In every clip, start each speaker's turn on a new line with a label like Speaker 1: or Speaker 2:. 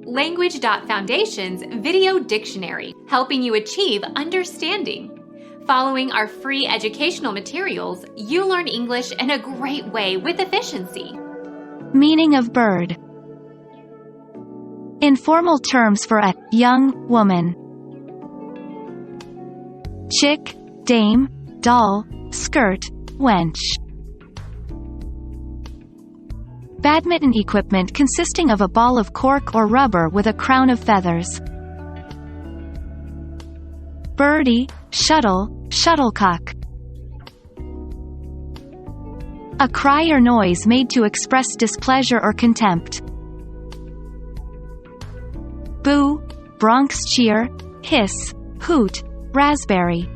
Speaker 1: Language.Foundation's Video Dictionary, helping you achieve understanding. Following our free educational materials, you learn English in a great way with efficiency.
Speaker 2: Meaning of bird. Informal terms for a young woman. Chick, dame, doll, skirt, wench. Badminton equipment consisting of a ball of cork or rubber with a crown of feathers. Birdie, shuttle, shuttlecock. A cry or noise made to express displeasure or contempt. Boo, Bronx cheer, hiss, hoot, raspberry.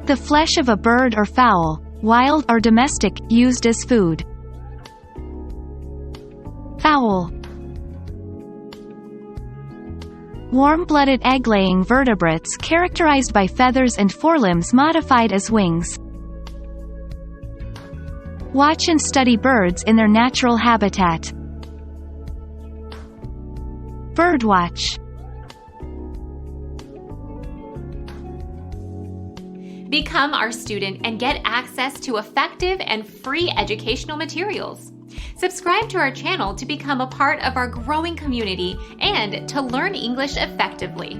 Speaker 2: The flesh of a bird or fowl, wild or domestic, used as food. Fowl. Warm-blooded egg-laying vertebrates characterized by feathers and forelimbs modified as wings. Watch and study birds in their natural habitat. Birdwatch.
Speaker 1: Become our student and get access to effective and free educational materials. Subscribe to our channel to become a part of our growing community and to learn English effectively.